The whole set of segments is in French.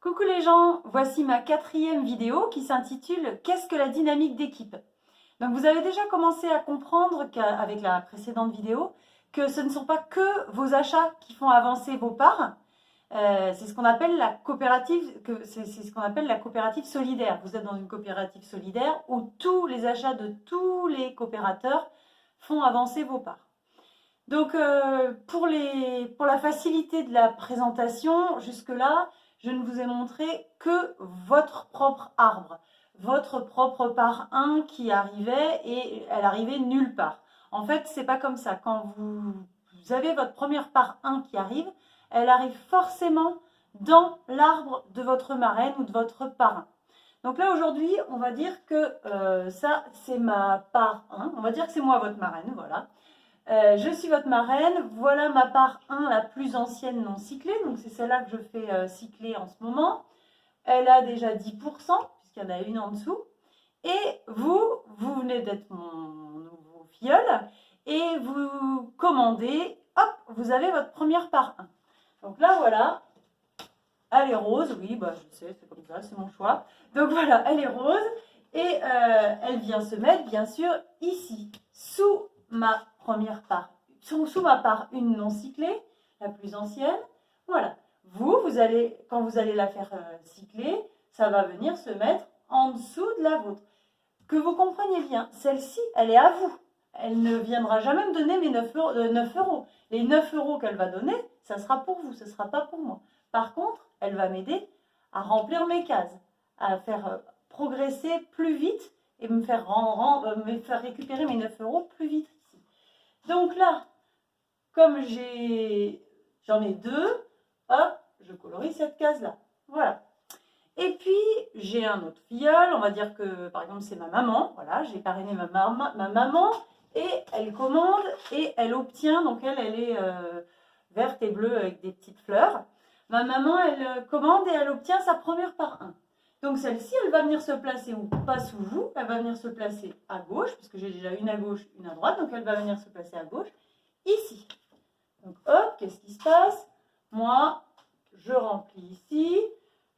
Coucou les gens, voici ma 4e vidéo qui s'intitule « Qu'est-ce que la dynamique d'équipe ?» Donc vous avez déjà commencé à comprendre avec la précédente vidéo que ce ne sont pas que vos achats qui font avancer vos parts. C'est ce qu'on appelle la coopérative, c'est ce qu'on appelle la coopérative solidaire. Vous êtes dans une coopérative solidaire où tous les achats de tous les coopérateurs font avancer vos parts. Donc pour la facilité de la présentation, jusque-là, je ne vous ai montré que votre propre arbre, votre propre part 1 qui arrivait et elle arrivait nulle part. En fait, c'est pas comme ça. Quand vous avez votre première part 1 qui arrive, elle arrive forcément dans l'arbre de votre marraine ou de votre parrain. Donc là, aujourd'hui, on va dire que ça, c'est ma part 1. On va dire que c'est moi votre marraine, voilà. Je suis votre marraine, voilà ma part 1 la plus ancienne non cyclée, donc c'est celle-là que je fais cycler en ce moment. Elle a déjà 10%, puisqu'il y en a une en dessous. Et vous venez d'être mon nouveau filleul, et vous commandez, hop, vous avez votre première part 1. Donc là, voilà, elle est rose, oui, bah, je sais, c'est comme ça, c'est mon choix. Donc voilà, elle est rose, et elle vient se mettre, bien sûr, ici, sous ma première part, sous ma part 1 non cyclée, la plus ancienne. Voilà. Vous allez, quand vous allez la faire cycler, ça va venir se mettre en dessous de la vôtre. Que vous compreniez bien, celle-ci, elle est à vous. Elle ne viendra jamais me donner mes 9 euros. Les 9 euros qu'elle va donner, ça sera pour vous, ce ne sera pas pour moi. Par contre, elle va m'aider à remplir mes cases, à faire progresser plus vite et me faire récupérer mes 9 euros plus vite ici. Donc là, comme j'en ai 2, hop, je colorie cette case-là. Voilà. Et puis, j'ai un autre filleul, on va dire que, par exemple, c'est ma maman. Voilà, j'ai parrainé ma maman et elle commande et elle obtient, donc elle est verte et bleue avec des petites fleurs. Ma maman, elle commande et elle obtient sa première part 1. Donc celle-ci, elle va venir se placer où? Pas sous vous, elle va venir se placer à gauche, parce que j'ai déjà une à gauche, une à droite, donc elle va venir se placer à gauche, ici. Donc hop, qu'est-ce qui se passe? Moi, je remplis ici,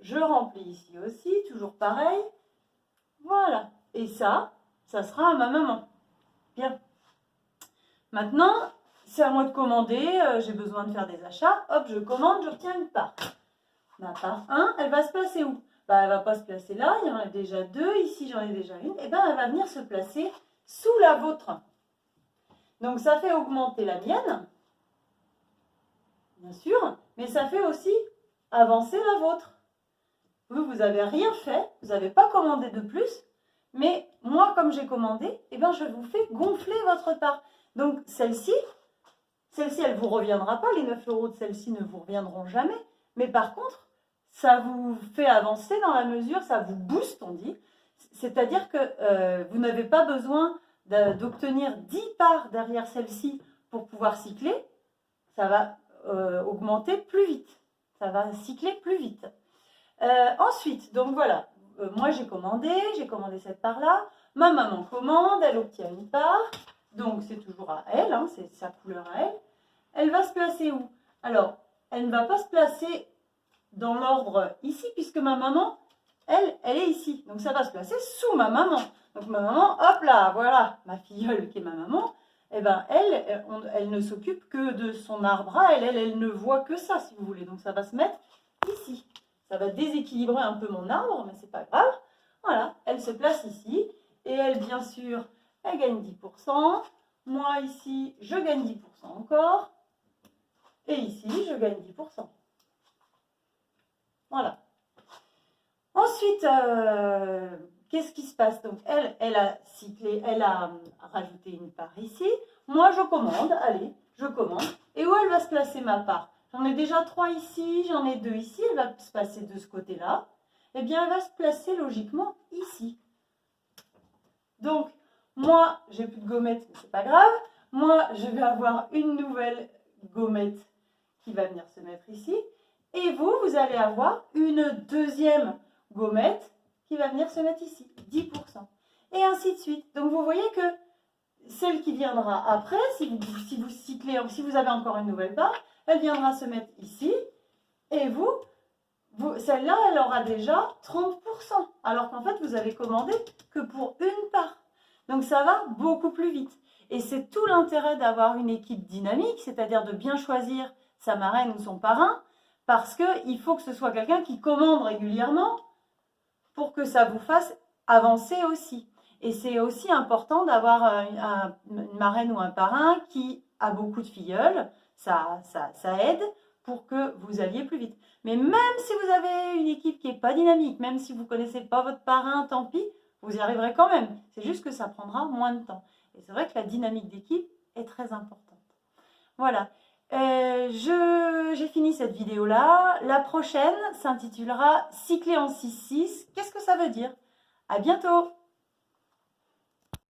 je remplis ici aussi, toujours pareil. Voilà. Et ça sera à ma maman. Bien. Maintenant, c'est à moi de commander, j'ai besoin de faire des achats. Hop, je commande, j'obtiens une part. Ma part 1, elle va se placer où? Bah, elle ne va pas se placer là, il y en a déjà 2, ici j'en ai déjà une. Et bien, elle va venir se placer sous la vôtre. Donc, ça fait augmenter la mienne, bien sûr, mais ça fait aussi avancer la vôtre. Vous n'avez rien fait, vous n'avez pas commandé de plus, mais moi, comme j'ai commandé, eh ben, je vous fais gonfler votre part. Donc, celle-ci, elle ne vous reviendra pas, les 9 euros de celle-ci ne vous reviendront jamais, mais par contre, ça vous fait avancer dans la mesure, ça vous booste, on dit, c'est-à-dire que vous n'avez pas besoin d'obtenir 10 parts derrière celle-ci pour pouvoir cycler, ça va augmenter plus vite, ça va cycler plus vite. Ensuite, donc voilà, moi j'ai commandé cette part-là, ma maman commande, elle obtient une part, donc c'est toujours à elle, hein, c'est sa couleur à elle. Elle va se placer où? Alors, elle ne va pas se placer dans l'ordre ici, puisque ma maman, elle est ici. Donc ça va se placer sous ma maman. Donc ma maman, hop là, voilà, ma filleule qui est ma maman, eh ben elle ne s'occupe que de son arbre à elle, elle ne voit que ça, si vous voulez. Donc ça va se mettre ici. Ça va déséquilibrer un peu mon arbre, mais c'est pas grave. Voilà, elle se place ici. Et elle, bien sûr, elle gagne 10%. Moi, ici, je gagne 10% encore. Et ici, je gagne 10%. Voilà. Ensuite, qu'est-ce qui se passe? Donc, elle a cyclé, elle a rajouté une part ici. Moi, je commande, allez, je commande. Et où elle va se placer ma part? J'en ai déjà 3 ici, j'en ai 2 ici. Elle va se placer de ce côté-là. Eh bien, elle va se placer logiquement ici. Donc, moi, j'ai plus de gommettes, mais c'est pas grave. Moi, je vais avoir une nouvelle gommette qui va venir se mettre ici. Et vous allez avoir une deuxième gommette qui va venir se mettre ici, 10%. Et ainsi de suite. Donc, vous voyez que celle qui viendra après, si vous cyclez, si vous avez encore une nouvelle part, elle viendra se mettre ici. Et vous celle-là, elle aura déjà 30%, alors qu'en fait, vous avez commandé que pour une part. Donc, ça va beaucoup plus vite. Et c'est tout l'intérêt d'avoir une équipe dynamique, c'est-à-dire de bien choisir sa marraine ou son parrain, parce qu'il faut que ce soit quelqu'un qui commande régulièrement pour que ça vous fasse avancer aussi. Et c'est aussi important d'avoir une marraine ou un parrain qui a beaucoup de filleuls, ça aide pour que vous alliez plus vite. Mais même si vous avez une équipe qui n'est pas dynamique, même si vous ne connaissez pas votre parrain, tant pis, vous y arriverez quand même. C'est juste que ça prendra moins de temps. Et c'est vrai que la dynamique d'équipe est très importante. Voilà. J'ai fini cette vidéo-là. La prochaine s'intitulera Cycler en 6-6. Qu'est-ce que ça veut dire? À bientôt!